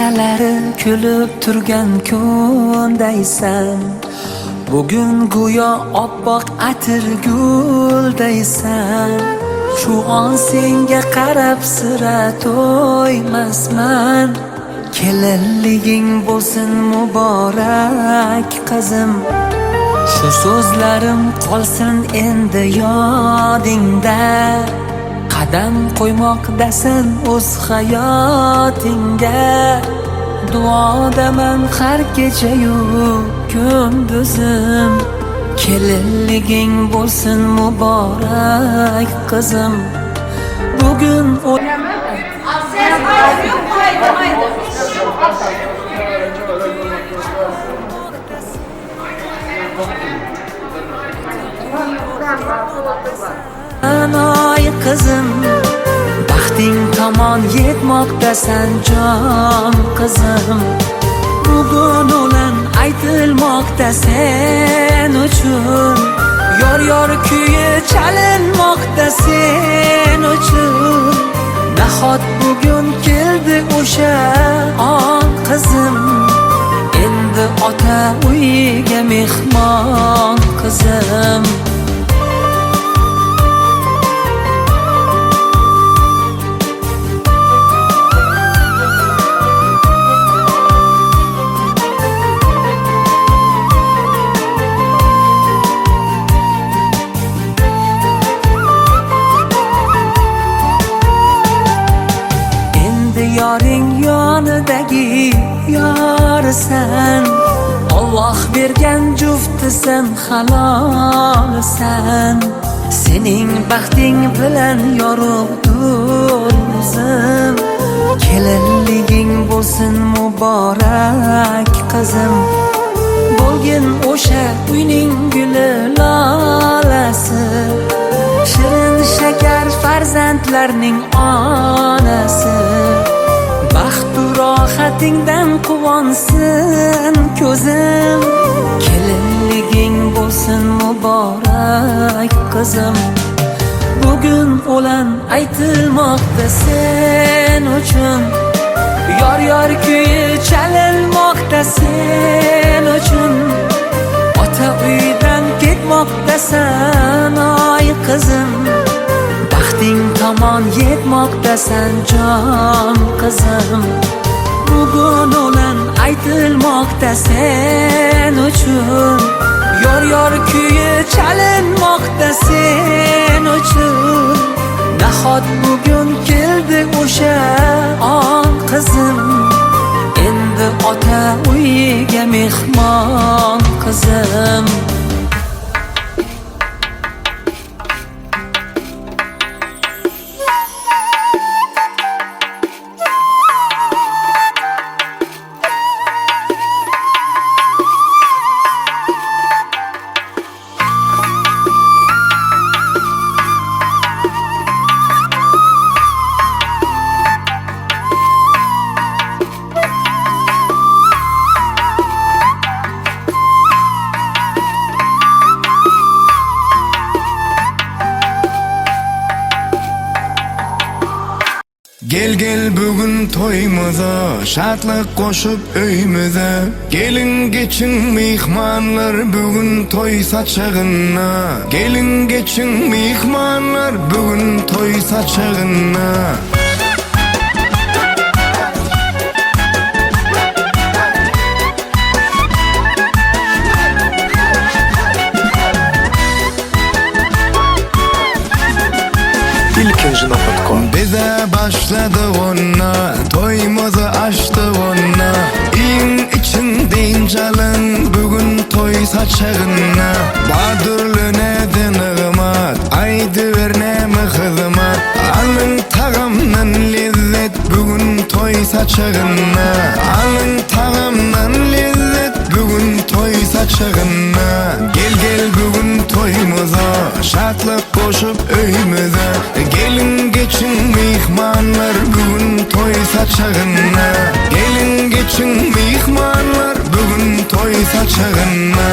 Chehralari kulib turgan kundaysan. Bugun go'yo oppoq atir guldaysan. Shu on senga qarab sira to'ymasman. Kelinliging bo'lsin muborak qizim. Shu so'zlarim qolsin endi yodingda. Qadam qo'ymoqdasan o'z hayotingga. Duodaman har kecha-yu kunduzim. Kelinliging bo'lsin muborak qizim. Bugun Anoy qizim, baxting tomon yetmoqdasan jon qizim. Bugun o'lan aytilmoqda sen uchun. Yor kuyi chalinmoqda sen uchun. Nahot bugun keldi o'sha on qizim. Endi ota uyiga mehmon qizim. Yoring yonidagi yorisan. Alloh bergan juftisan, halolsan. Sening baxting bilan yorug'dur o'zim. Kelinliging bo'lsin muborak qizim. Bo'lgin o'sha uyning guli lolasi. Shirin shakar farzandlarning onasi. Baxtu rohatingdan quvonsin ko'zim. Kelinliging bo'lsin muborak qizim. Bugun o'lan aytilmoqda sen uchun. Yor kuyi chalinmoqda sen uchun. Ota uydan ketmoqdasan oy qizim. Baxting tomon yetmoqdasan jon qizim. Bugun o'lan aytilmoqda sen uchun. Yor kuyi chalinmoqda sen uchun. Nahot bugun keldi o'sha on qizim. Endi ota uyiga mehmon qizim. Gel bugün toyumuza, şadlık koşup öyümüze. Gelin geçin mihmanlar bugün toy saçağına. Gelin geçin mihmanlar bugün toy saçağına. Bize başladı ona, toyumuzu açtı ona. İyin için deyin çalın, bugün toy saçağına. Badurlu nedin ığmat, aydı vernemi hızmat. Alın tağımdan lezzet, bugün toy saçağına. Alın tağımdan lezzet, bugün toy saçağına. Gel bugün toyumuza, şadlık koşup öyümüze. Gelin geçin mihmanlar bugün toy saçağına. Gelin geçin mihmanlar bugün toy saçağına.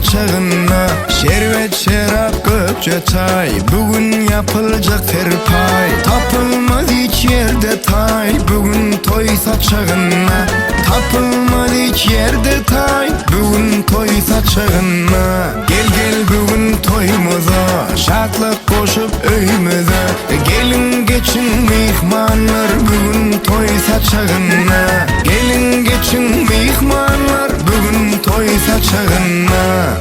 saçağına. Şerbet şerap gökçe çay, bugün yapılacak terpay. Tapılmaz hiç yerde tay, bugün toy saçağına. Tapılmaz hiç yerde tay, bugün toy saçağına. Gel gel bugün toyumuza, şatlık koşup öyümüze. Gelin geçin mihmanlar, bugün toy saçağına. Gelin geçin mihmanlar, bugün toy saçağına.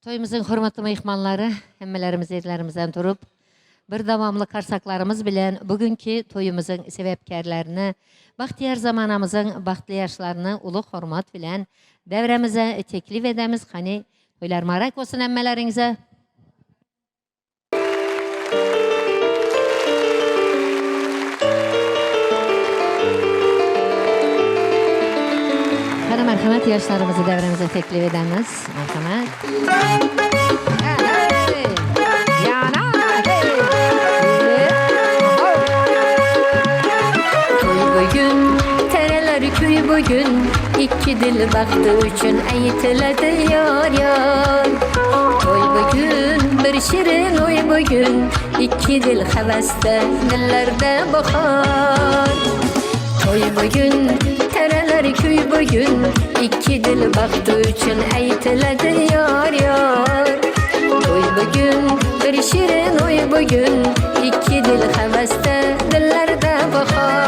Toyumuzun hurmatly mehmanlary, hemmelerimiz yerlerimizden turup, bir davamlı karsaklarımız bilen bugünkü toyumuzun sebepkarlarını, bahtiyar zamanımızın bahtlı yaşlarını ulu hurmat bilen devremize teklif edemiz. Hani toylar marak olsun emmelerinize. Hadi merhamet yaşlarımızı devremize teklif edemiz. Merhamet. Köy bugün iki dil baktı üçün eğitiledi yar yar. Toy bugün bir şirin oy bugün iki dil heveste dillerde bakar. Toy bugün tereler köy bugün iki dil baktı üçün eğitiledi yar yar. Toy bugün bir şirin oy bugün iki dil heveste dillerde bakar.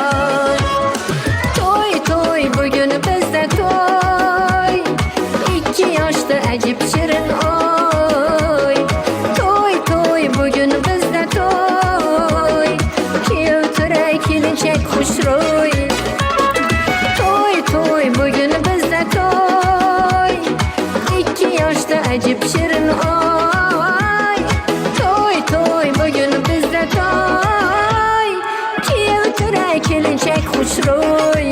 Toy bugün bizde toy, iki yaşta acip şirin oy. Toy bugün bizde toy, kiyevtire kilinçek hoşroy. Toy bugün bizde toy, iki yaşta acip şirin oy. Toy bugün bizde toy, kiyevtire kilinçek hoşroy.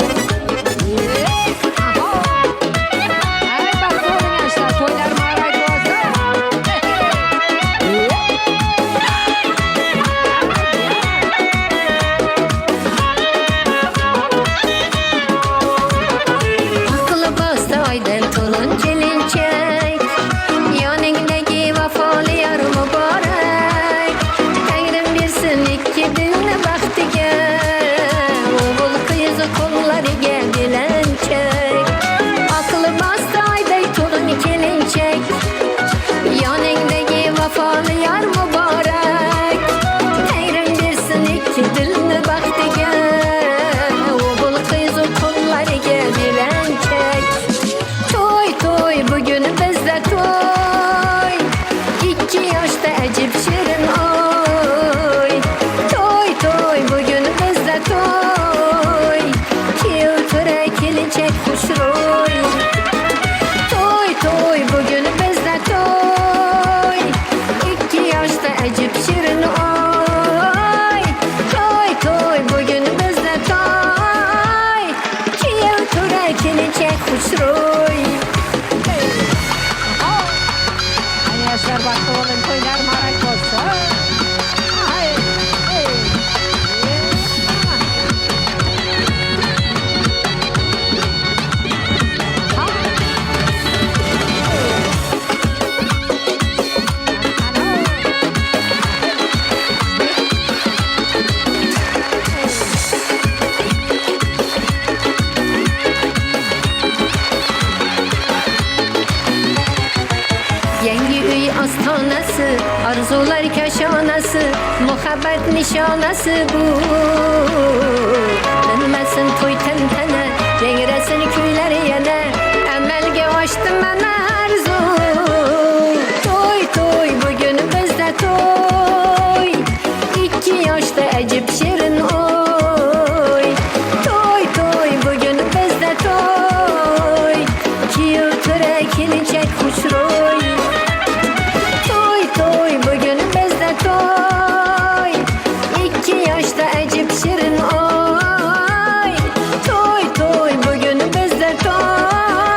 Arzular kaşanası, muhabbet nişanası bu. Dönmesin toy tentene, rengresin köyler yana. Emelge açtım ben arzu. Toy bugün bizde toy, iki yaşta acip şirin oy. Toy bugün bizde toy, iki yıl tıra kilinçek hoşroy. Toy bugün bizde toy, iki yaşta acip şirin oy. Toy bugün bizde toy.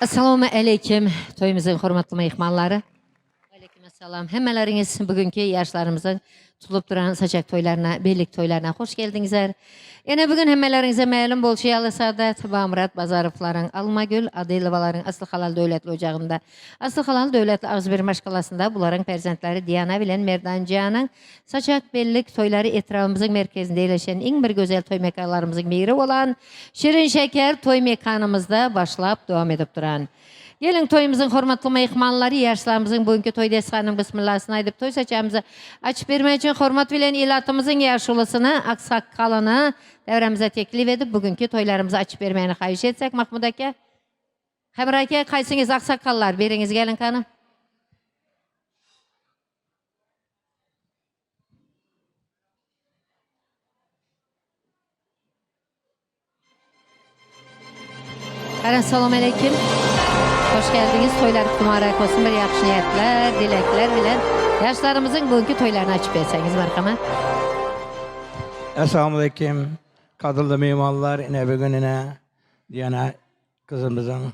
Assalomu alaykum to'yimizning hurmatli mehmonlari. Aleyküm assalom. Hammalaringiz bugünkü yaşlarımızın tutulup duran saçak toylarına, bellik toylarına hoş geldinizler. Yine bugün hammalaringizga ma'lum bo'lishiga Alloh Saodat, Bamrat Bazarovlarning, Almagül Adilovalarning Asli Halal Davlatli ocağında, Asli Halal Davlatli Ağzıbir Maşkalasında buların perzentleri Diana bilen Merdancan'ın saçak bellik toyları etrafımızın merkezinde yerleşen en bir güzel toy mekanlarımızın biri olan Şirin Şeker toy mekanımızda başlap devam edip duran. Gelin toyumuzun hurmatlı mehmanları, yaşlarımızın bugünkü toy deskanının bismillahını aydıp toy saçağımızı açıp vermek için hurmat bilen ilatımızın yaşlısını, aksakkalını devremize teklif edip bugünkü toylarımızı açıp vermeyeni xahiş etsek Mahmud aka. Xemir aka, kaysınız aksakkallar, beriniz gelin kanım. Assalomu alaykum. Hoş geldiniz. Toylar mübarek olsun. Bir yaxshi niyatlar, dilekler bilen yaşlarımızın bugünkü toylarını açıp etseniz marhamat. Esselamu Aleyküm. Kadırlı mimarlar yine bugün yine Diana kızımızın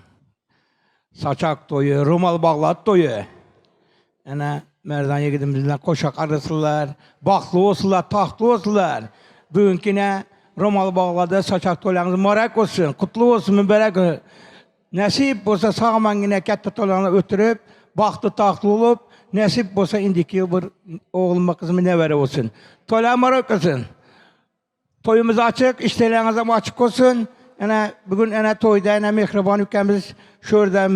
saçak toyu, rumal bağlat toyu. Yine Merdan yigidimizden koşak arasılar, baklı olsunlar, tahtlı olsunlar. Bugünkü yine rumal bağladı, saçak toylarınız mübarek olsun, kutlu olsun, mübarek olsun. Nasip olsa sağman yine katta toylarını ötürüp, baktı tahtlı olup, nasip olsa indiki bir oğluma kızımı ne vere olsun. Toylar mübarek olsun. Toyumuz açık, işleriniz ama açık olsun. Yani bugün ana toyda, ana mehriban ülkemiz şurada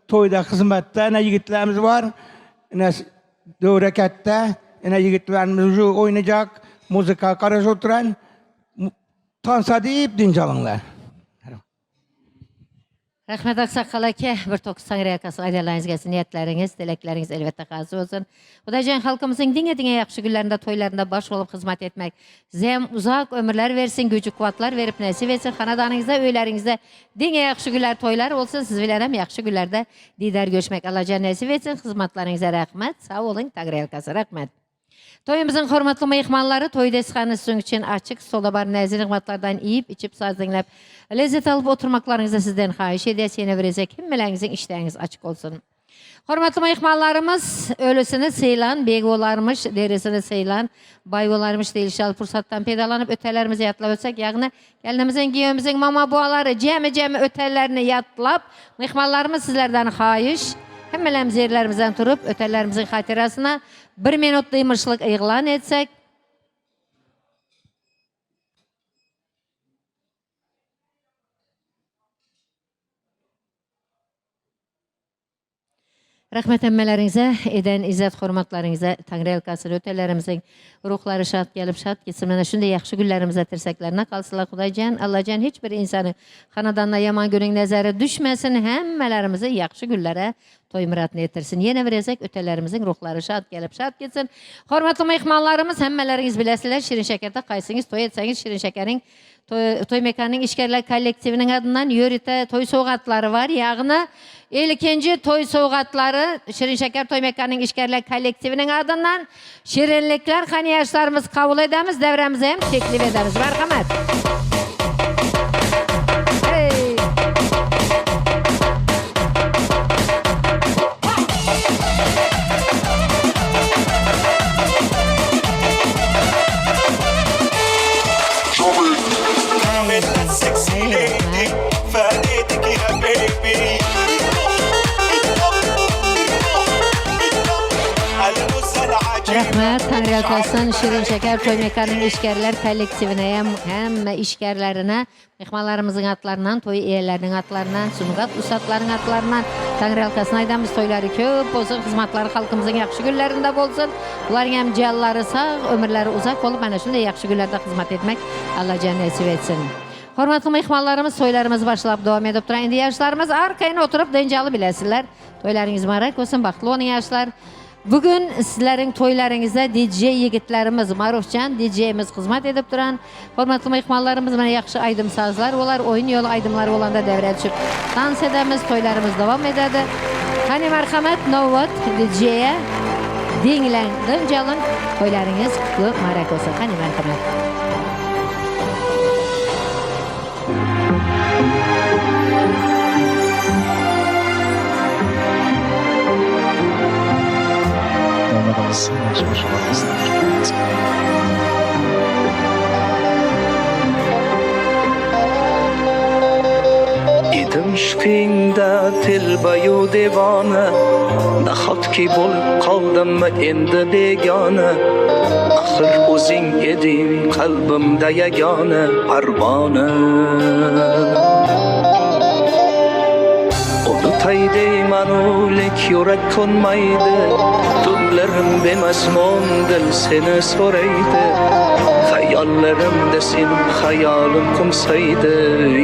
toyda hizmette, ana yigitlerimiz var. Ana dövrekette, ana yigitlerimiz oynayacak, müzika karşı oturan, tansa deyip dincalınlar. Rahmet Aksaqqal aka, bir to'qqiz sangri akasi aylalarınız gelsin, niyetleriniz, dilekleriniz elbette qazi olsun. Xudojon xalqimizning dinge yaxshi kunlarında, toylarında baş olup hizmet etmek, zem uzak ömürler versin, gücü kuvvetler verip nasip etsin. Xanadaningizda, öylerinizde dinge yaxshi günler toylar olsun, siz bilen ham yaxshi günlerde didar görüşmek Alloh nasip etsin. Xizmatlaringizga rahmat, sağ olun, Tagri akasi rahmat. Toyumuzun hurmatlı mehmanları, toy deskanı sizin için açık, sola bar nazir hizmetlerden yiyip, içip, saz dinlep, lezzet alıp oturmaklarınızı sizden xahiş ederiz. Yine verecek, himmelerinizin işleriniz açık olsun. Hurmatlı mehmanlarımız, ölüsünü seylan, beg olarmış, derisini seylan, bay olarmış deyilşal fırsattan pedalanıp ötelerimizi yatlap ötsek, yani gelinimizin, giyimimizin mama boğaları, cemi ötelerini yatlap, mehmanlarımız sizlerden xahiş, hemmelerimiz yerlerimizden turup, ötelerimizin hatirasına bir minut duymışlık ilan etsek. Rahmet emmeleringizə, eden izzet hurmatlarınıza, Tangri elkasını ötelerimizin ruhları şad gelip şad gitsin. Mana şunday yaxşı günlerimizde tirseklerine kalsınlar. Xudojon, Allahcan hiçbir insanı xanadanına yaman günün nazarı düşmesin. Hemmelerimizi yaxşı günlere toy muratını etirsin. Yine verecek ötelerimizin ruhları şad gelip şad gitsin. Hurmatlı mehmanlarımız, hemmeleriniz bilesizler. Şirin Şeker'de kaysınız, toy etseniz Şirin Şeker'in toy mekanının işgerler kollektivinin adından yörite toy soğukatları var. Yani ilkinci toy soğukatları Şirin Şeker toy mekanının işgerler kollektivinin adından şirinlikler kaniyyaşlarımız kabul edemiz, devremize hem teklif edemiz. Merhamet. Hey. Rahmet, Tangri Alkasın, Şirin Şeker toy mekanının işgerler kollektivine hem işgerlerine, mehmanlarımızın atlarından, toy üyelerinin atlarından, sunugat usatların atlarından, Tangri Alkasın aydamız toyları köp olsun, hizmetleri halkımızın yaxşı günlerinde bolsun. Bunların hem cihalları sağ, ömürleri uzak olup, ana şunday yaxşı günlerde hizmet etmek Allah nasip etsin. Hurmatlı mehmanlarımız, toylarımız başlap devam edip duran. Endi yaşlarımız arkayına oturup dencalı bilesiler. Toylarınız mübarek olsun, baklı onun yaşlar. Bugün sizlerin toylarınızda DJ yigitlerimiz, Marufcan DJ'miz hizmet edip duran. Hurmatlı mehmanlarımız, bana yaxşı aydım sazlar olar, oyun yolu aydımları olanda devreye düşüp dans edemiz, toylarımız devam ededi. Hani merhamet, Novat DJ'ye dinlen, dencalın, toylarınız kutlu, mübarek olsun. Hani merhamet. ishqingda tilbayu devona nahotki bo'lib qoldimmi endi begona axir o'zing eding qalbimda yagona parvona unutay deymanu lek yurak ko'nmaydi tunlarim bemasmon dil seni so'raydi hayollarimda sen hayolim qo'msaydi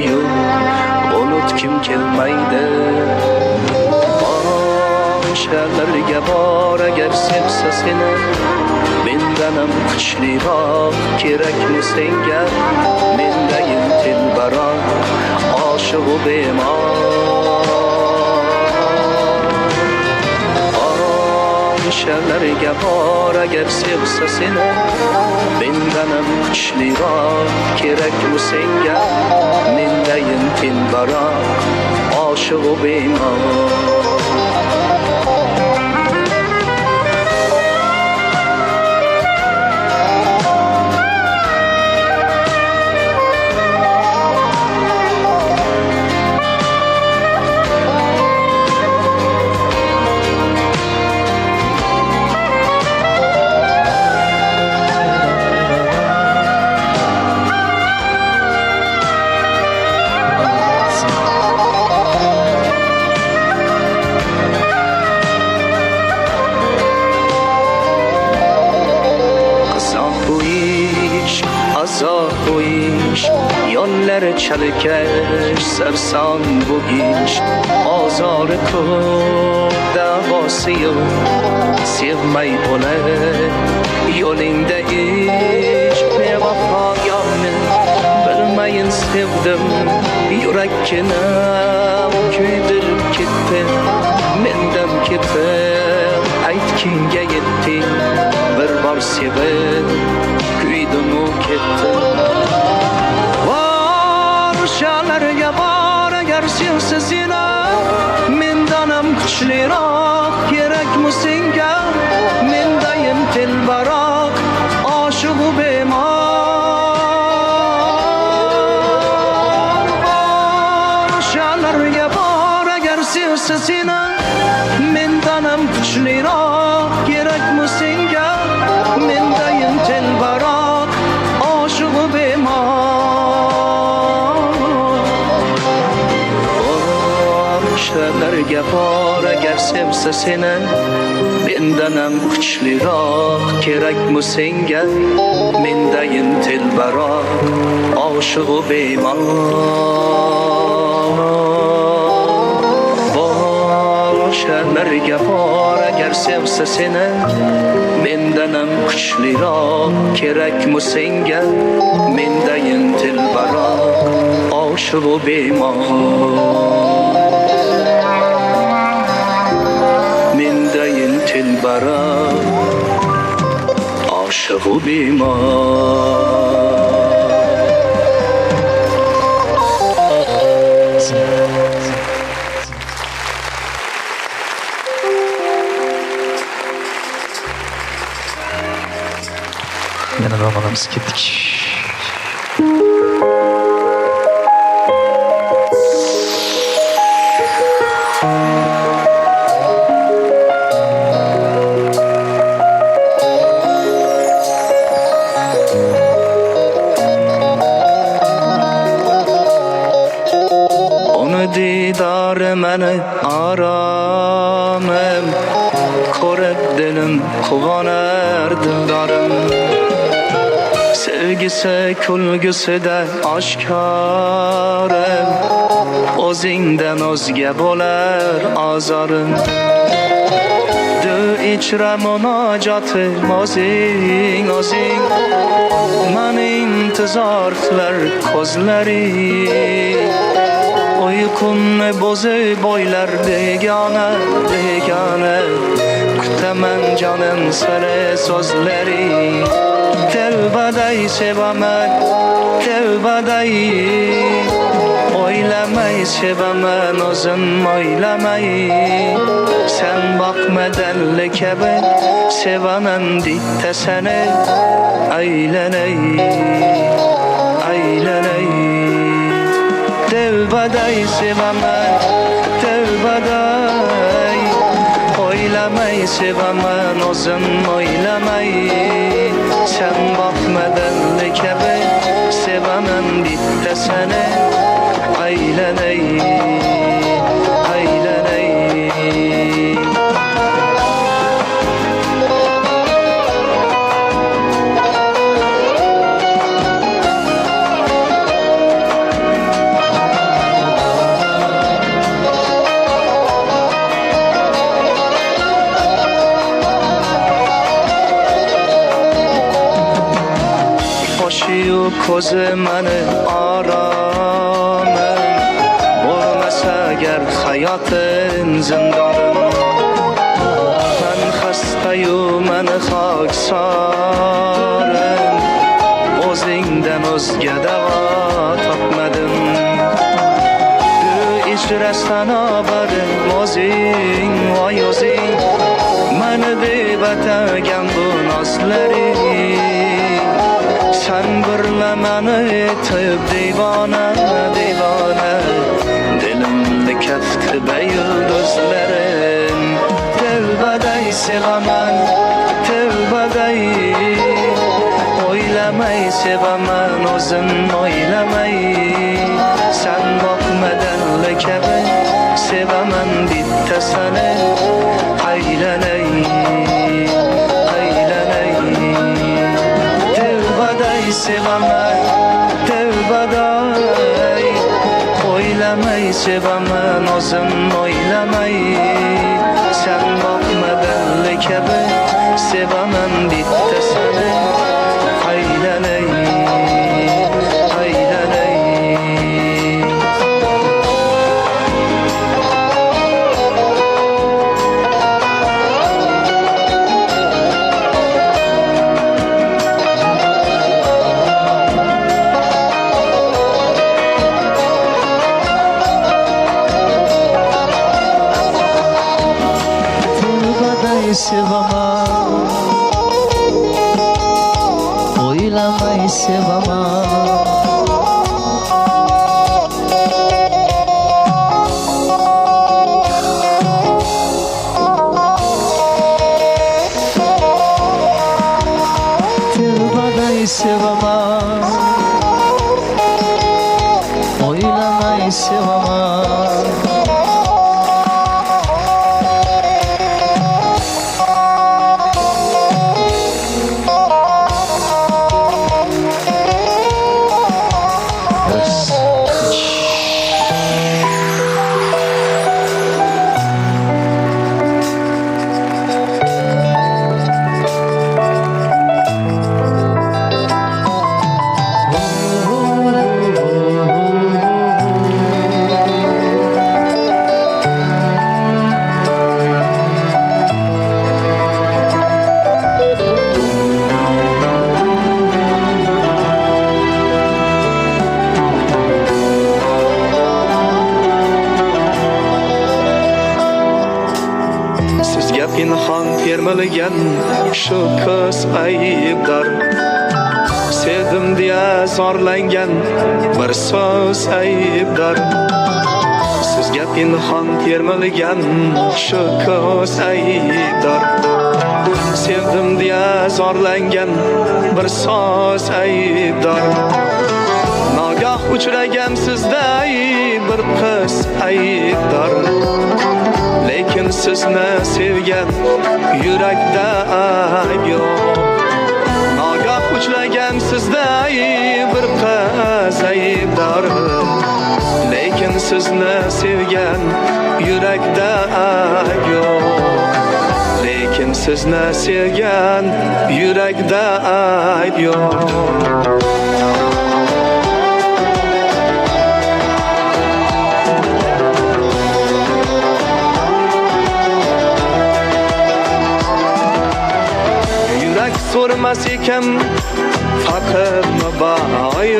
yo'q unutkim kelmaydi Şerlerge bor agar sevsa seni mendanam kuchliroq kerakmi senga mendayim telbaroq oshig'u bemor Şerlerge bor agar sevsa seni mendanam kuchliroq kerakmi senga mendayim telbaroq oshig'u bemor Yolları çalıkeş, sersan bu iş Azarı ko'p davası yok Sevmey bo'lar yolingda ish Bevafoyomni bilmayin sevdim Yurakkina kuydirib ketdi Mendan ketib aytkinga yetding Bir bor sevib kuydimu ketdim Şerlerge bor agar sevsa seni mendanam kuchliroq kerakmi senga mendayim telbaroq oshig'u bemor Şerlerge bor agar sevsa seni mendanam kuchliroq kerakmi senga mendayim telbaroq oshig'u bemor Şerlerge bor agar sevsa seni mendanam kuchliroq kerakmi senga mendayim telbaroq oshig'u bemor Şerlerge bor agar sevsa seni mendanam kuchliroq kerakmi senga mendayim telbaroq oshig'u bemor Mendayim telbaroq oshig'u bemor Yana romanımız ketdik. Didar meni aramım Ko'rib dilim quvonar dildorim Sevgisi kulgusida oshkorim O'zingdan o'zga bo'lar azorim Du ichra munojotim o'zing o'zing Mani intizor qilar ko'zlaring Uyqumni bozib bo'ylar begona begona Kutaman jonim seni so'zlaring Tevbaday sevaman tevbaday O'ylamay sevaman o'zim o'ylamay Sen boqmadanli kabi sevaman ditta seni Aylanay aylanay tevbaday sevaman, tevbaday. O'ylamay sevaman, o'zim o'ylamay. Sen bakmadan kabi sevaman bitta seni. Aylanay, aylanay. Qo'shiyu ko'zi mani oromim, bo'lmasa agar hayotim zindonim. Man xastayu mani xoksorim, o'zingdan o'zga davo topmadim. Du ichrasdan obarim o'zing, voy o'zing, mani deb atagan bu nozlaring. Sen birlemeni etib divona, divona. Dilimde kefti be yıldızların. Tevbaday sevaman, tevbaday. Oylamay sevaman, o'zim oylamay. Sen bakmadan kabi sevaman bitta seni. Aylanay, aylanay. Tevbaday sevaman, tevbaday. O'ylamay sevaman, o'zim o'ylamay. Sen bakmadan kabi sevaman bitta seni. Aylanay, aylanay. Sevaman, oylamay sevaman. Tevbaday sevaman, oylamay sevaman. Pinhon termilgan shu ko'z aybdor. Sevdim diye zorlangan bir so'z aybdor. Sizga pinhon termilgan shu ko'z aybdor. Sevdim diye zorlangan bir so'z aybdor. Nagah uchragam sizday bir qiz aybdor. Lekin sizni sevgan yurakda ayb yo'q. Nagah uchragam sizday bir qiz aybdor. Lekin sizni sevgan yurakda ayb yo'q. Lekin sizni sevgan yurakda ayb yo'q. Sormas ekan faqirmi boyi,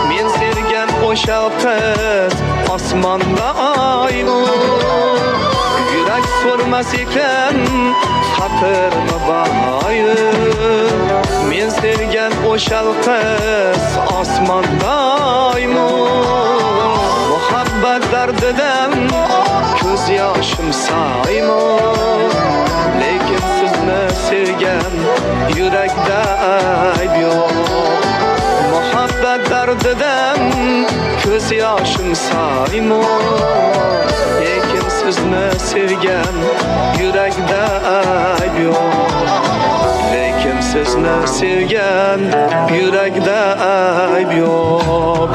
men sevgan o'sha qiz osmonda oymi. Yurak sormas ekan faqirmi boyi, men sevgan o'sha qiz osmonda oymi. derdiden Köz yaşım sayma Lekin sizni sevgen yürekde ayb yok Muhabbet derdiden Köz yaşım sayma Lekin sizni sevgen yürekde ayb yok Lekin sizni sevgen yürekde ayb yok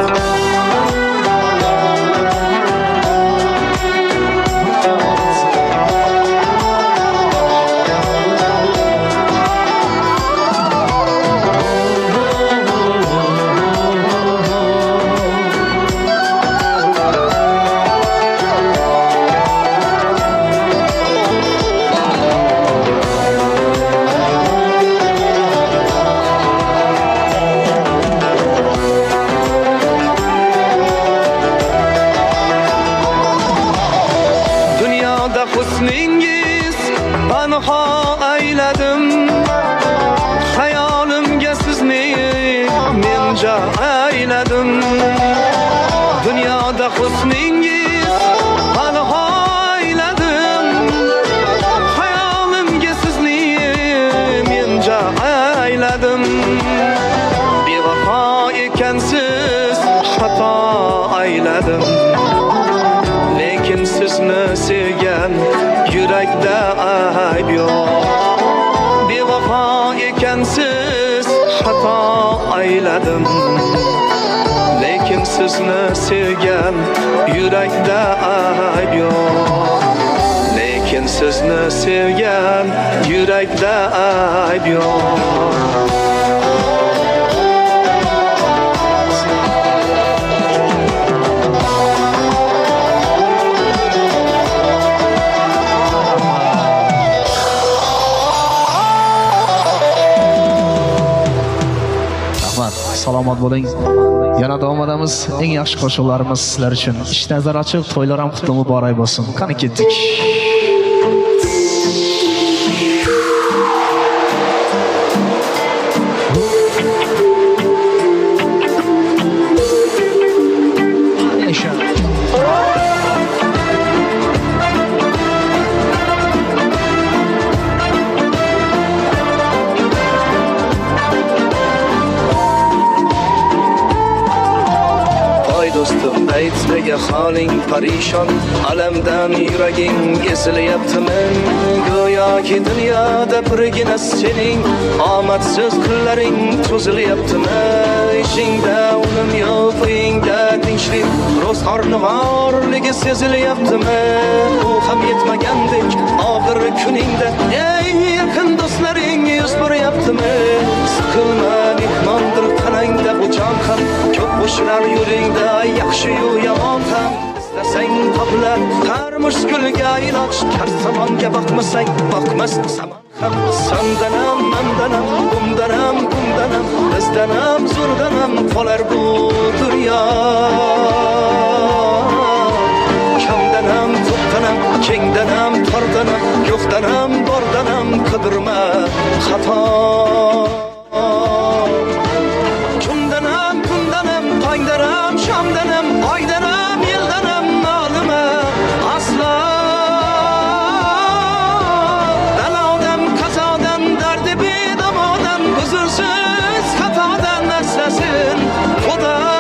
Husningiz banho ayladim Hayolimga sizni menja ayladim Dunyoda husningiz banho ayladim Hayolimga sizni menja ayladim Bevafo ekansiz xato ayladim Lekin sizni sevgen yürekde ayb yok Bevafo ekansiz xato ayladim Lekin sizni sevgen yürekde ayb yok Lekin sizni sevgen yürekde ayb yok Salomat bo'ling. Yana davom etamiz. Eng yaxshi qo'shiqlarimiz sizlar uchun. Ish nazar ochib, to'ylar ham qutlug' muborak bo'lsin. Qani ketdik. Aytmaga holing parishon alamdan yuraging esilyaptimi go'yoki dunyoda birgina sening omadsiz kunlaring cho'zilyaptimi ishingda unum yo'q uyingda tinchlik ro'zg'orni borligi sezilyaptimi u ham yetmagandek og'ir kuningda eng yaqin do'stlaring yuz beryaptimi siqilma mehmondir tanangda bu jon ham ko'p bo'shlar yo'lingda yaxshi-yu yomon ham istasang topilar har mushkulga iloj har zamonga boqmasang boqmas zamon ham sandanam mandanam bundanam bizdanam zo'rdanam qolar bu dunyo kamdanam to'qdanam kengdanam tordanam yo'qdanam bordanam qidirma xato Şamdanam, aydanam, yıldanam, nalima asla Dalavdan, kazadan, derdi bedamodan Huzursiz hatadan eslesin Xuda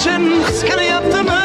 Sen kıskını yaptı mı?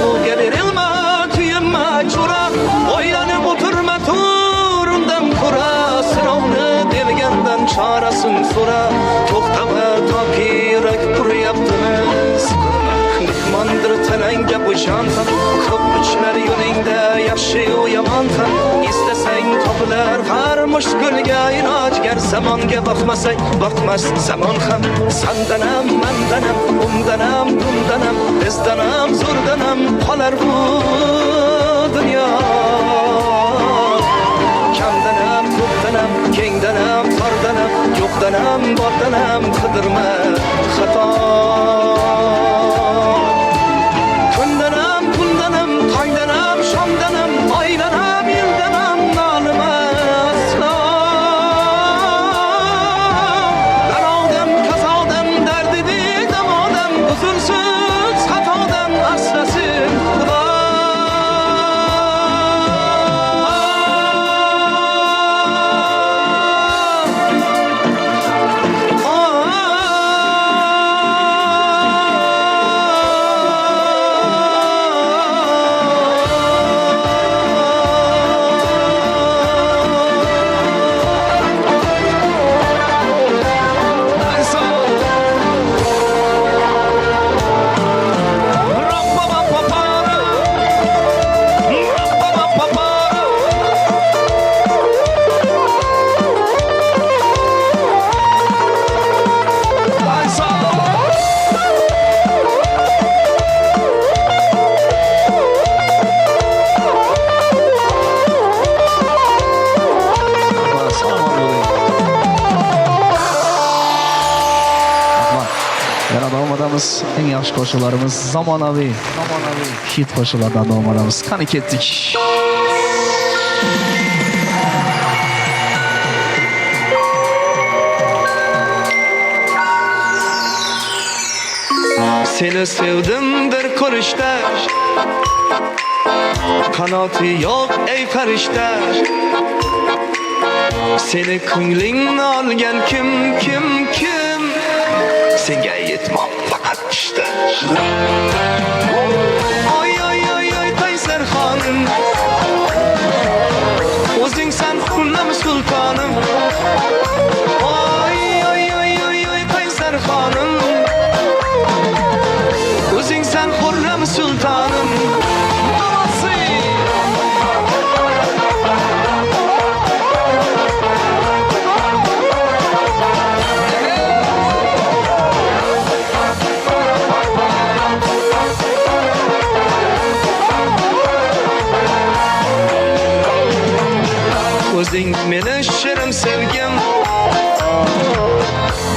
O gelir ilma tüyünme çura Oylanıp oturma turundan kura Sınavını devgenden çarasın sonra Toktama tapirek tur yaptı mı? Sıkılma mihmandır tenenge bu jantan Köp üçler yönünde yaşıyor yamantan İstesen kapılar karma gulga iloj gar zamonga boqmasang boqmas zamon ham sandanam mandanam undanam bundanam bizdanam zo'rdanam qolar bu dunyo kamdanam ko'pdanam kengdanam tordanam yo'qdanam bordanam qidirma xato kundanam kundanam tongdanam shomdanam oydanam yildanam nolima aslo darodam kazodam dardidi damodam uzursiz xatodan asrasin xudo Yana davom etamiz. Eng yaxshi qo'shiqlarimiz zamonaviy hit qo'shiqlardan davom etamiz. Qani ketdik. Seni sevdim bir ko'rishda qanoti yo'q ey farishta seni ko'nglingni olgan kim senga yetmam faqat ishda oy oy oy oy Qaysar xonim o'zing san xurram sultonim oy oy oy oy oy Qaysar xonim o'zing san xurram sultonim o'zing meni shirin sevgim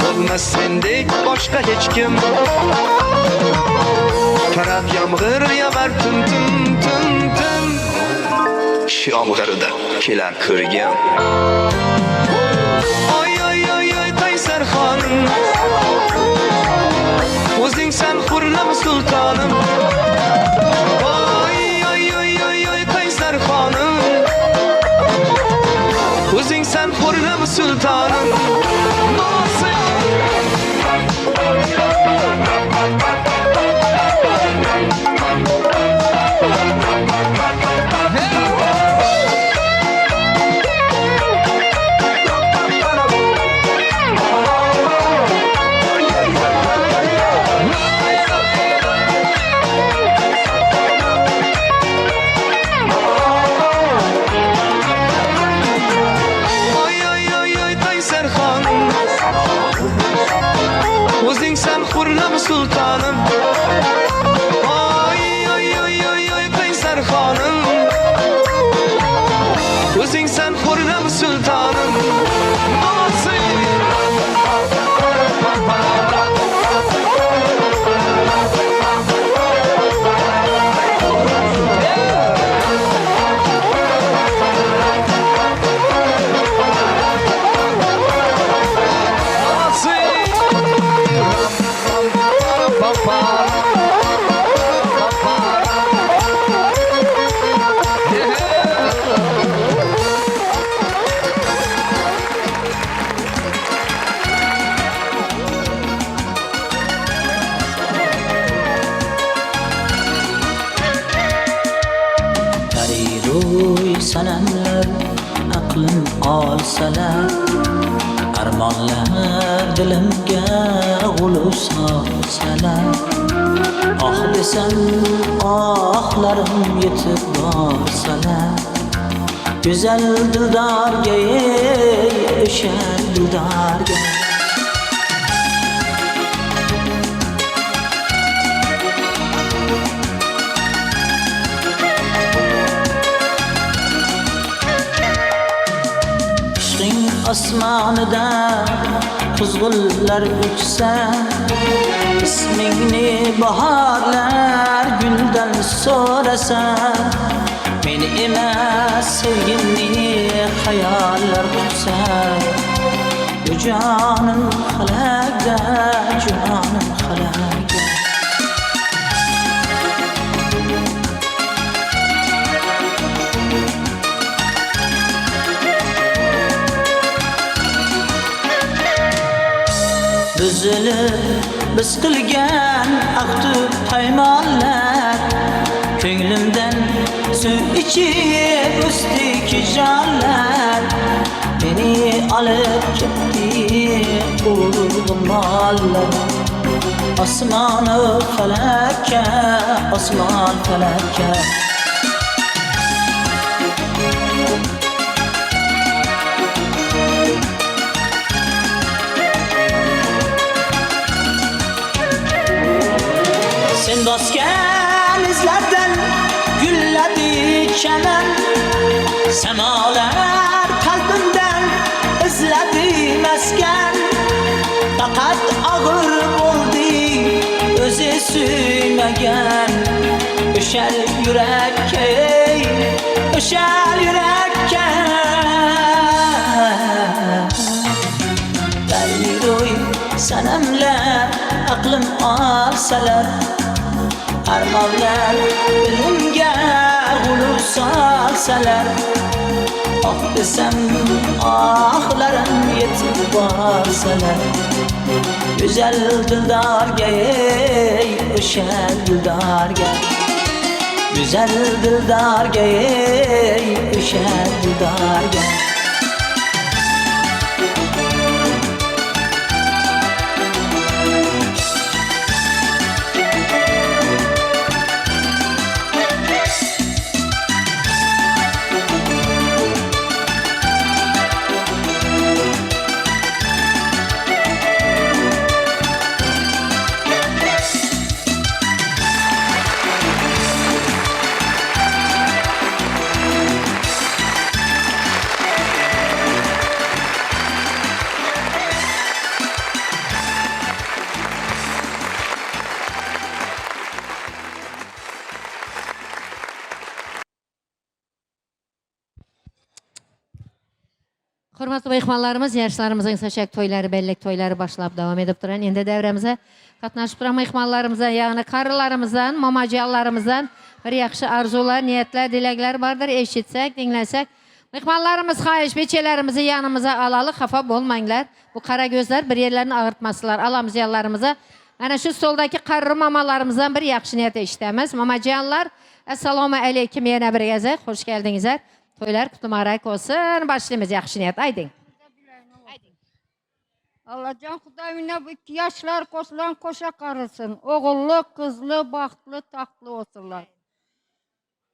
bo'lmas sendek boshqa hech kim qarab yomg'ir yog'ar tun shu yomg'irda kelar ko'rgim oy oy oy oy Qaysar xonim o'zing san xurram sultonim oy oy oy oy oy Qaysar xonim o'zing san xurram sultonim o'zing san xurram sultonim oy oy oy oy oy Qaysar xonim o'zing san xurram sultonim sanamlar aqlim olsalar armonlar dilimga g'ulu solsalar oh desam ohlarim yetib borsalar go'zal dildorga o'sha dildorga. Ishqing osmonida quzg'unlar uchsa, ismingni bahorlar guldan so'rasa, meni emas sevgimni xayollar tutsa, bu jonim xalaqda, jonim xalaqda. Üzülüp biz qilgan ahdu paymonlar, ko'nglimdan suv ichib o'sdik jonlar, meni olib ketdi urg'umollar. Osmonu falakka, osmon falakka. Sen bosgan izlardan gulladi chaman, samolar qalbimdan izladi maskan. Faqat og'ir bo'ldi o'zi suymagan, o'shal yurakka, o'shal yurakka. Dayro'y sanamlar aqlim olsalar, armonlar dilimga g'ulub solsalar, oh desam ohlarim yetib borsalar, go'zal dildorga, o'sha dildorga, go'zal dildorga, o'sha dildorga. Hörmətli mehmanlarımız, yarışlarımızın saçak toyları, bellek toyları başlap devam edip duran. Endi devremize katnaşıp duran mehmanlarımızdan, yani karılarımızdan, mamaciyallarımızdan bir yaxşı arzular, niyetler, dilekler vardır. Eşitsek, dinlesek. Mehmanlarımız xahiş beçelerimizi yanımıza alalı, xafa olmayınlar. Bu kara gözler bir yerlerini ağırtmasılar. Alamız yallarımıza. Yani şu soldaki karı mamalarımızdan bir yaxşı niyet işlemez. Mamaciyanlar, Assalamu aleyküm yine bir gezek. Hoş geldinizler. Toylar kutlumarak olsun. Başlayımız yaxşı niyet. Aydın. Allah can Xudayına bu 2 yaşlar koşulan koşa karılsın. Oğullu, kızlı, bahtlı, tahtlı olsunlar.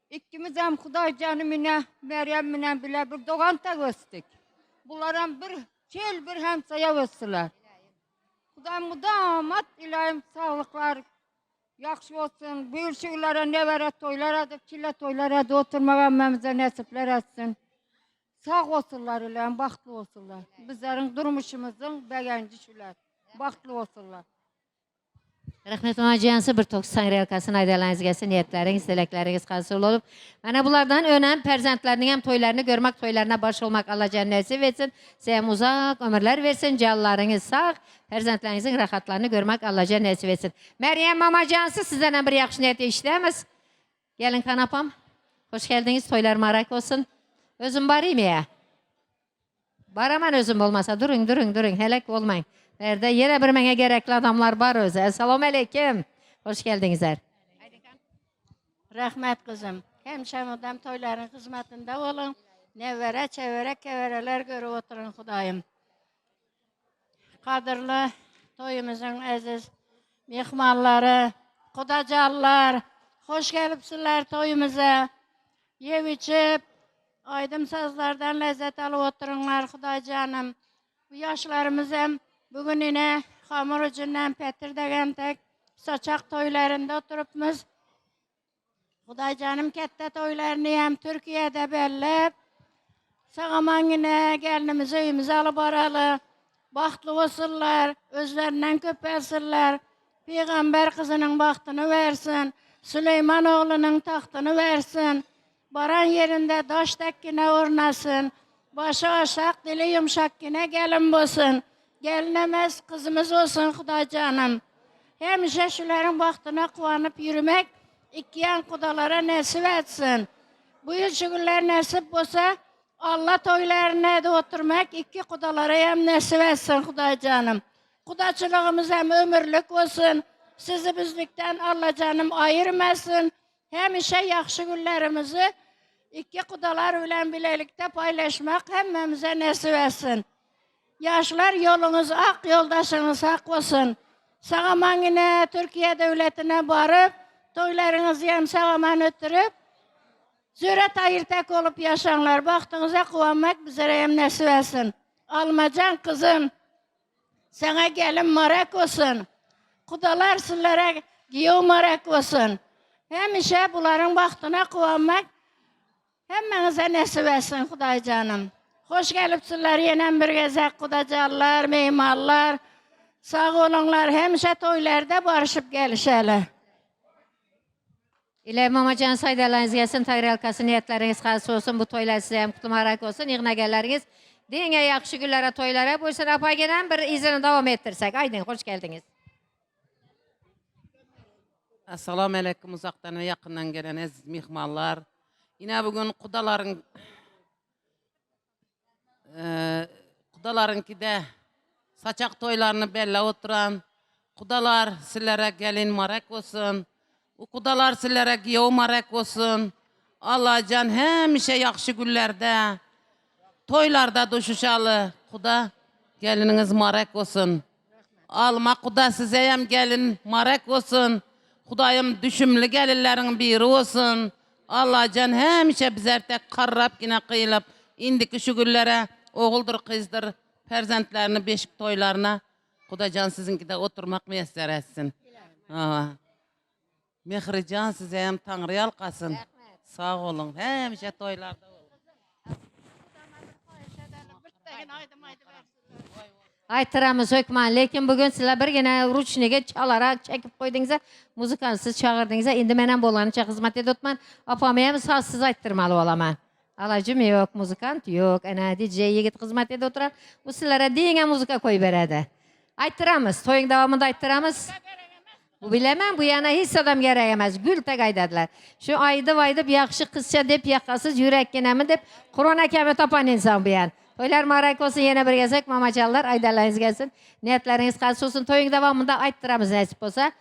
İkimiz hem Xuday canımına, Meryem'ine bile bir doğan tak östük. Bunlara bir çel bir hemsaya östüler. Xuday mudamat ilahim sağlıklar, yaxşı olsun. Bu ülşüklere ne vere toylara da, kille toylara da oturmağa emmemize nesipler etsin. Sağ olsunlar ilahim, bahtlı olsunlar. Bizlerin durmuşumuzun beğencişiler. Bahtlı olsunlar. Rahmet mamaciyansı bir 90 realkasını aydalarınız gelsin, niyetleriniz, dilekleriniz hasıl olup. Bana bunlardan önem, perzentlerinin hem toylarını görmek, toylarına baş olmak Allah cennesi versin. Size uzak ömürler versin, canlarınız sağ, perzentlerinizin rahatlarını görmek Allah cennesi versin. Meryem mamaciyansı sizden bir yaxşı niyeti işlemiz. Gelin kanapam. Hoş geldiniz, toylar marak olsun. Özüm barayım ya. Baraman özüm olmasa durun, helak olmayın. Nerede yine bir mene gerekli adamlar var özü. Esselamu aleyküm. Hoş geldinizler. Rahmet kızım. Hemşemudem toyların hizmetinde olun. Nevere, çevere, kevereler görüp oturun Xudayım. Kadırlı toyumuzun aziz mihmanları, Xudacarlar, hoş gelipsizler toyumuza. Yeb içip, Aydım sazlardan lezzet alıp oturunlar Xuday canım. Bu yaşlarımız hem bugün yine hamur ucundan petir degen tek saçak toylarında oturupmuz. Xuday canım kette toylarını hem Türkiye'de bellep. Sağaman yine gelinimizi evimize alıp aralı. Bahtlı olsunlar, özlerinden köpelsinler. Peygamber kızının bahtını versin. Süleyman oğlunun tahtını versin. Baran yerinde daş tekkine ornasın. Başı aşak, dili yumuşak yine gelin bolsun. Gelinemez kızımız olsun Xuday canım. Hemşe şuların bahtına kuvanıp yürümek, ikiyen kudalara nasip etsin. Bu yıl şu günler nasip olsa, Allah toylarına da oturmak, iki kudalara hem nasip etsin Xuday canım. Kudaçılığımız hem ömürlük olsun. Sizi bizlikten Allah canım ayırmasın. Hemşe yaxşı günlerimizi iki kudalar bilen birlikte paylaşmak hemmemize nasip etsin. Yaşlar yolunuz ak, yoldaşınız hak olsun. Sağaman yine Türkiye devletine varıp, toylarınızı hem sağaman ötürüp, züret ayırtak olup yaşanlar. Baktığınıza kuvanmak bize hem nasip etsin. Almacan kızım, sana gelin marak olsun. Kudalar sizlere giyo marak olsun. Hemşe bunların baktığına kuvanmak hemmenize nasip etsin Xuday canım. Hoş gelipsizler yenen bir gezek kudacarlar, meymallar. Sağ olunlar hemşe toylarda barışıp gelişeler. İle Mamacan saydalarınız gelsin, Tayr halkası niyetleriniz xas olsun, bu toylar size hem kutlu marak olsun, yığına gelleriniz. Denge yaxşı günlere toylara, buyursun apa gelen bir izini devam ettirsek. Aydın, hoş geldiniz. Assalamu alaikum uzaktan ve yakından gelen aziz mihmanlar. Yine bugün kudalarınki de saçak toylarını bella oturan kudalar sizlere gelin marak olsun. O kudalar sizlere giyev marak olsun. Allah can hemşe yaxşı günlerde toylarda duşuşalı kuda gelininiz marak olsun. Alma kuda size hem gelin marak olsun. Xudayım düşümlü gelinlerin biri olsun. Allah can hemşe bizler tek karrap yine kıyılıp indiki şu günlere oğuldur kızdır perzentlerini beşik toylarına Xudacan sizinki de oturmak müyesser etsin. Mehrican size hem Tanrı yalkasın. Sağ olun hemşe toylarda olun. Aytıramız hökman, lekin bugün sizler bir gene ruçnige çalarak çekip koydunuz'a, muzikansız çağırdınız'a, indi menen bolanıca hizmet edotman, apamayam sazsız ayttırmalı olaman. Alacım yok, muzikant yok, ana DJ yigit hizmet edip oturan, bu sizlere diyene muzika koy beredi. Aytıramız, toyun devamında aytıramız. Bu bilemem, bu yana hiç adam gerekemez, gül tek aydadılar. Şu aydı vaydı bir yakşı kızça dep yakasız, yürek genemi dep, korona keme tapan insan bu yan. Toylar marak olsun, yine bir gezek, mamacanlar, aydarlarınız gelsin. Niyetleriniz kalsın olsun, toyun devamında ayttıramız nasip olsa.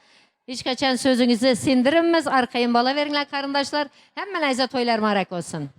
Hiç kaçan sözünüzü sindirinmez, arkayın bala verinler karındaşlar. Hemmelinize toylar marak olsun.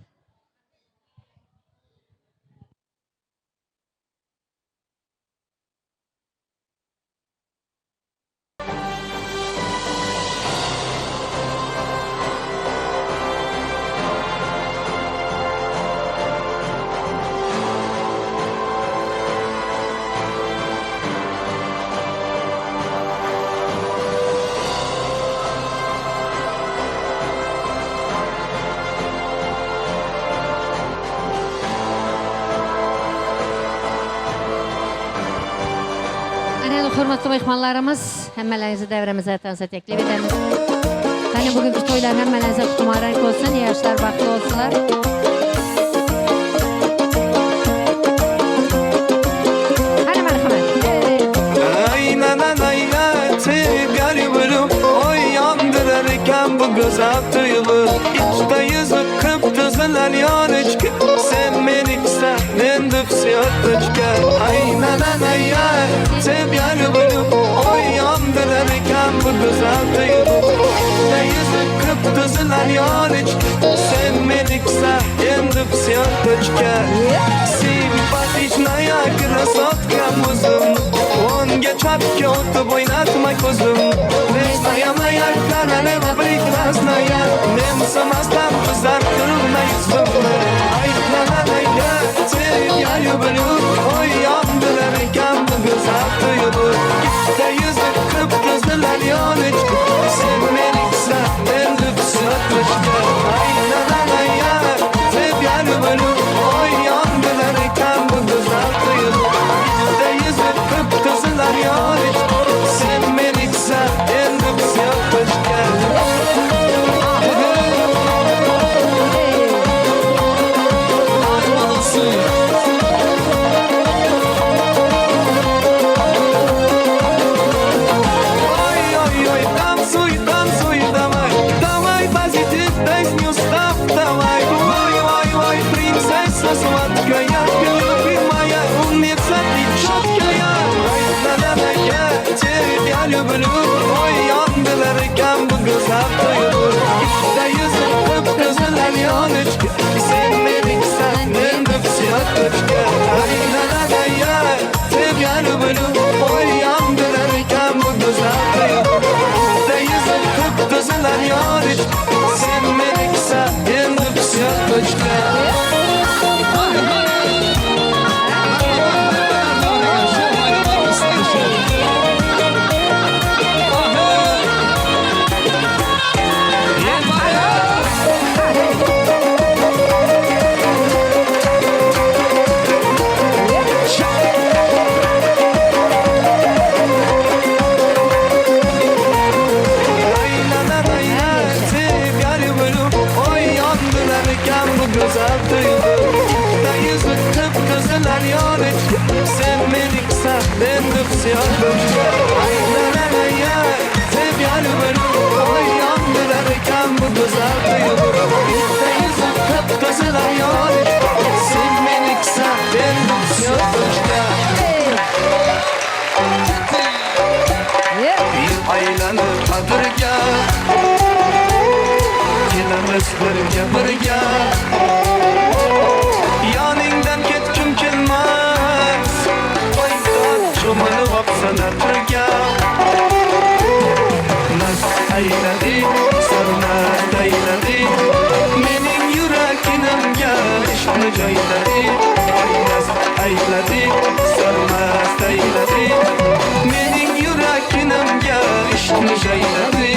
Hürmetli mehmanlarımız, hemmelerinizi devremize tanısa teklif ederiz. Hani bugünkü toylar hemmelerinize kumarank olsun, yaşlar baklı olsunlar. Hadi merhamet. Aynen aynen teyip yarıbırım oy yandırırken bu güzel tuyulu İçte yüzü kıptızılar yanıçkı sen beni sen dıpsiyatlıçka Aynen aynen teyip yarıbırım oy yandırırken bu güzel tuyulu İçte yüzü kıptızılar yanıçkı sen beni sen dıpsiyatlıçka Simpatичная красотка музым Он гечапки оттып ойнатмай көзім Вечная моя королева прекрасная Мен самастан қызар тұрмай жүзім Ай yani sevmedikse ben düksiyat böcek Aynen ya sev yani beni Ayyan bilerken bu güzel duyulur İşte yüzüm kıpkızılar yani sevmedikse ben düksiyat böcek Bir aylanır kadırga Gelemiz birge Yaningdan ketkim kelmas Aydan cho'milib opsana birga Mast ayladi, sarmast ayladi Mening yuraginimga ishqni joyladi Mast ayladi, sarmast ayladi Mening yuraginimga ishqni joyladi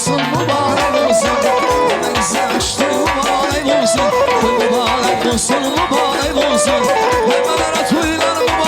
olsun, mübarek olsun. Ben seçtim mübarek olsun. Mübarek olsun, mübarek olsun. Hemelere toylar mübarek.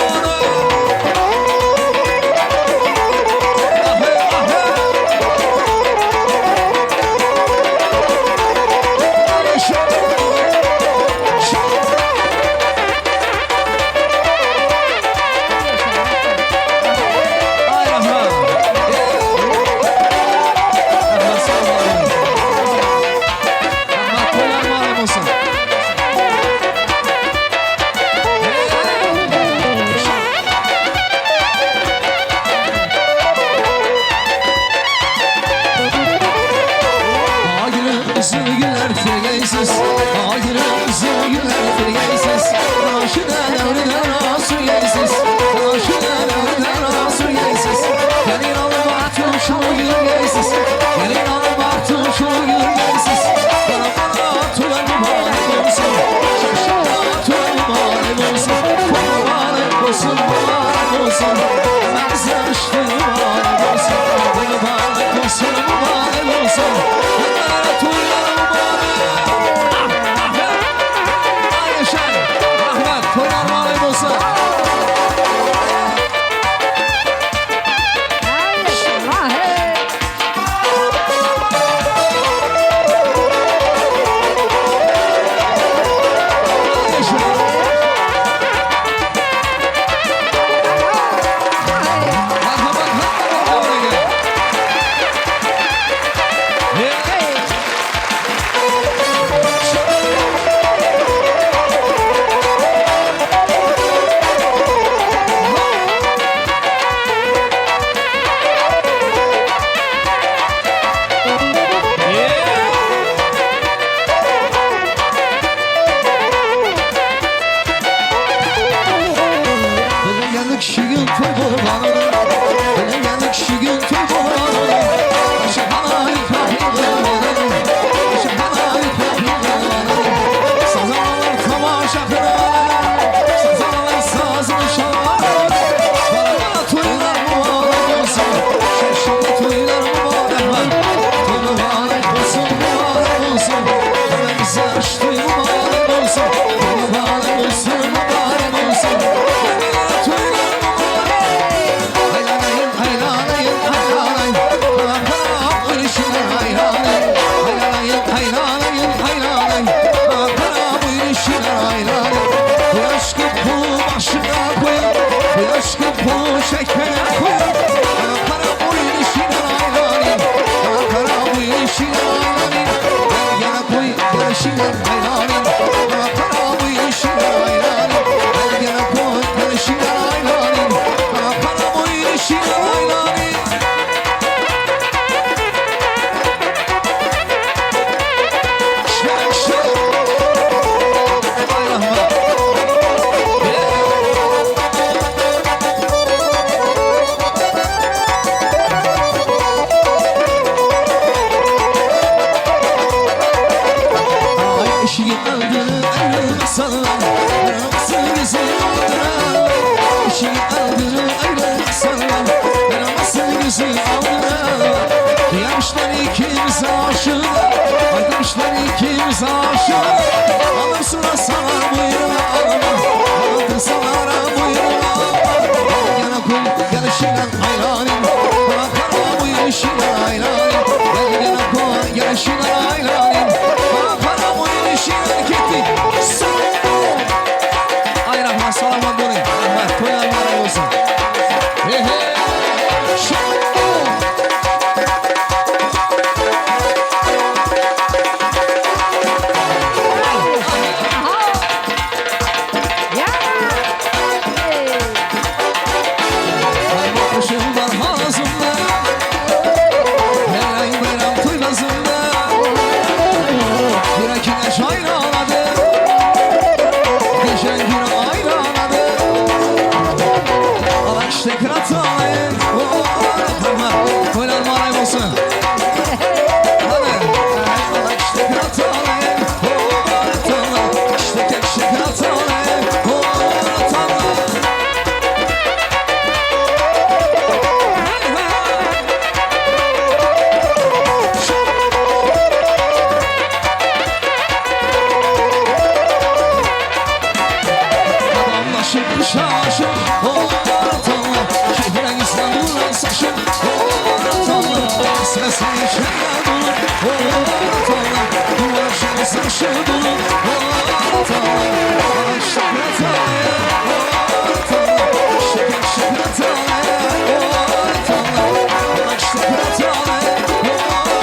Başımdan Ortalar Duvarcını saçı dolu Ortalar Şıkrataya Ortalar Şeker şıkrataya Ortalar Şıkrataya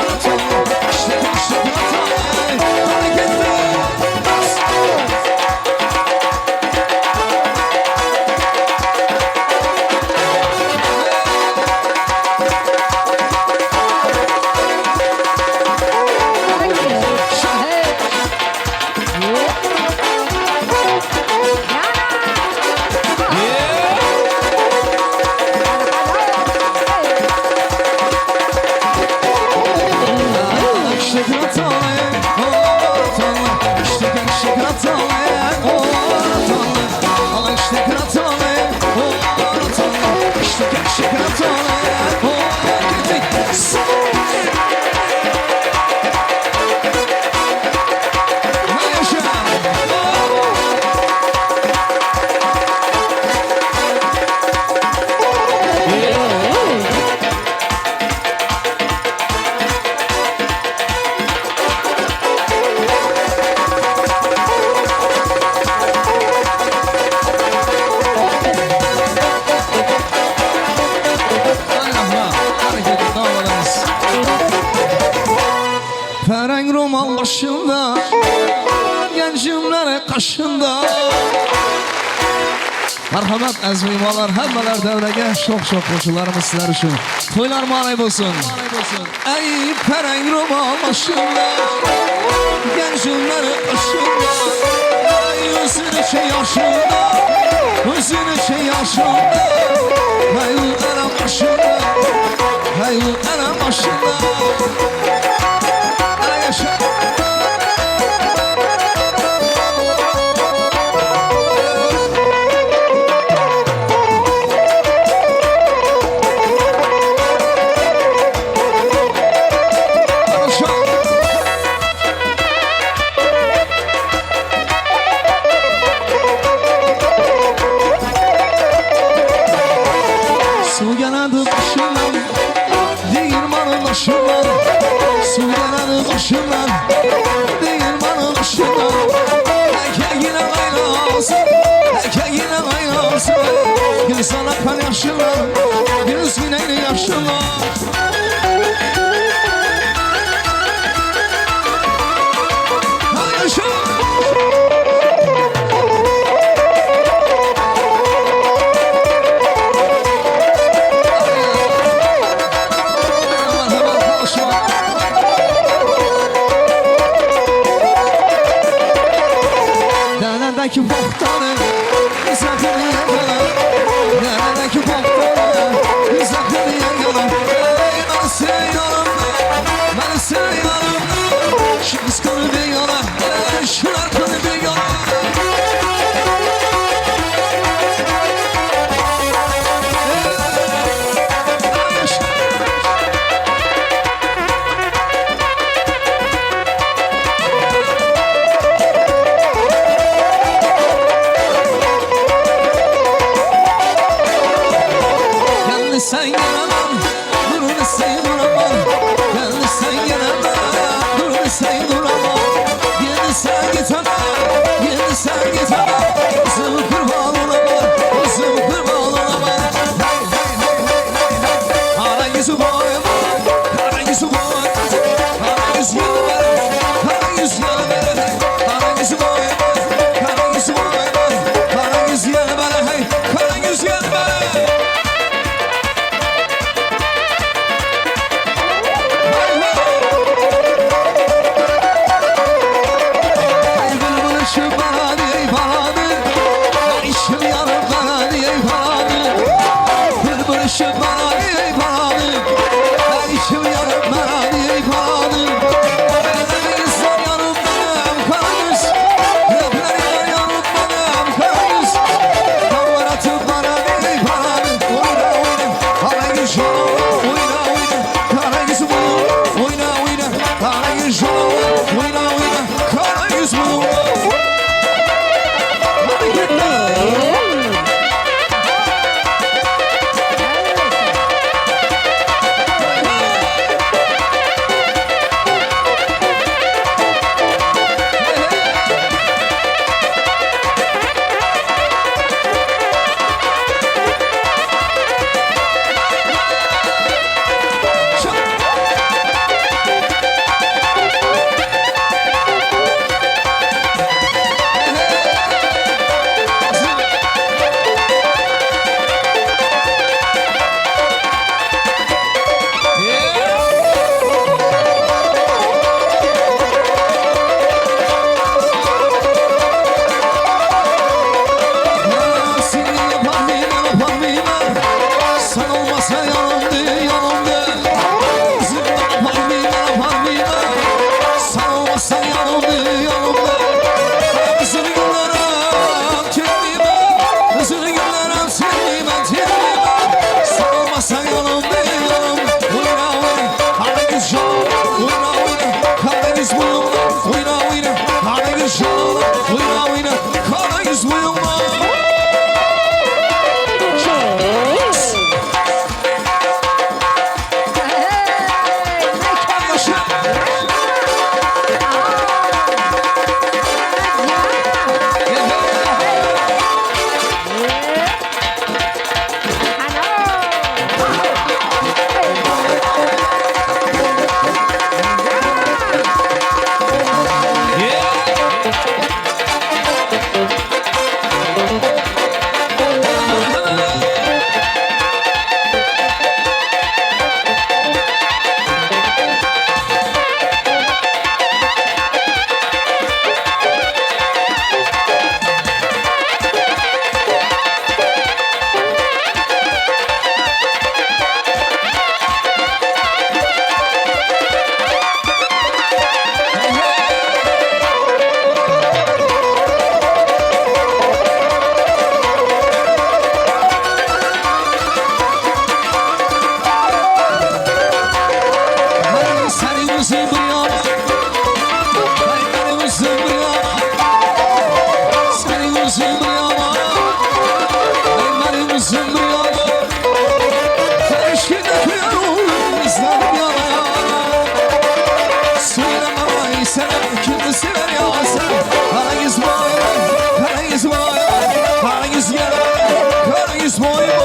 Ortalar Şeker şıkrataya Hareketler Fereng roman başında Gencimlere kaşında Merhamet ezmimalar hemmeler devrege çok koşularımız sizler için Toylar maray olsun Ey fereng roman başında Gencimlere kaşında Yüzün içi yaşında Yüzün içi yaşında Hey utanam başında Hey utanam başında Yaşa Su geladı başımdan Değirmanın başımdan Su geladı başımdan Değirmanın başımdan Erkeğine kaynasın Erkeğine kaynasın Gül sana kan yaşına Gül sineğine yaşına Yaşa Neredeki boktanı Sakın yakala Neredeki boktanı Sakın yakala uzun bir yana benim uzun bir yana senin uzun bir yana benim uzun bir yana Eşkide kıyarım bizden yana Söyleme sen kimi sever ya sen Karangiz boyu, karangiz boyu Karangiz yana, karangiz boyu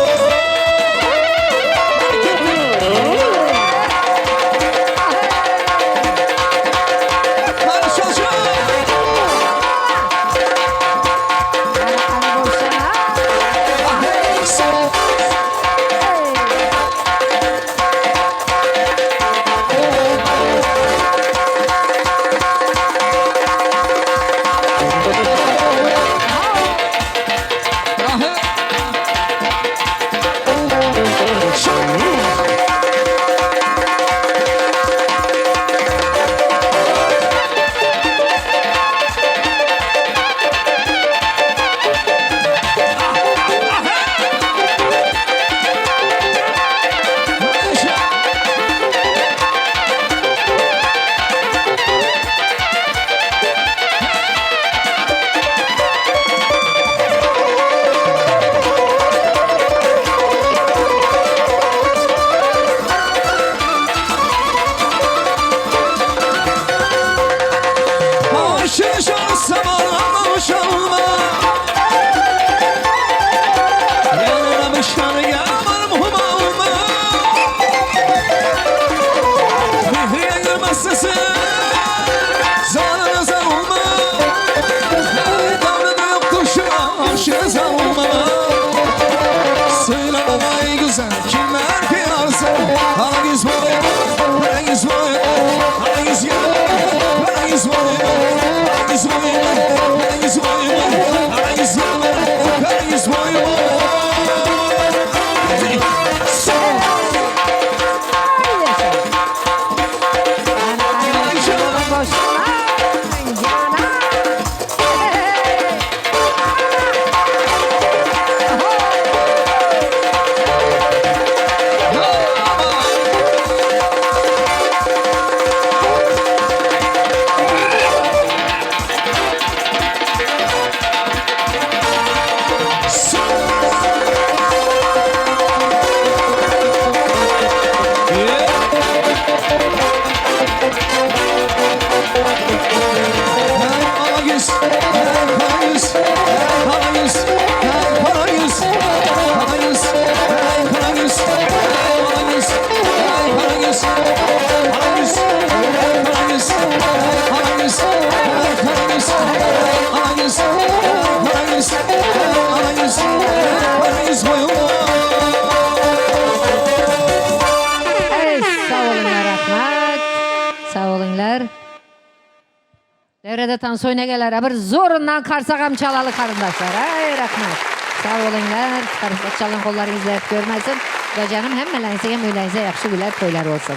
Devrede tansı oynageler bir zorundan karsagam çalalı karındaşlar. Ay rahmet. Sağ olunlar. Karışık çalan kollarınızı hep görmesin. Ve canım hem melense hem öyleyse yakşı güler toylar olsun.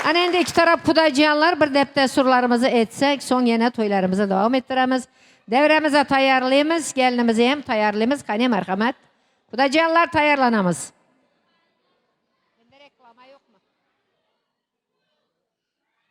Ana endi iki taraf kudacıyanlar bir depte surlarımızı etsek son yine toylarımızı devam ettiremiz. Devremize tayarlıyız. Gelinimizi hem tayarlıyız. Kani merhamet. Kudacıyanlar tayarlanamız.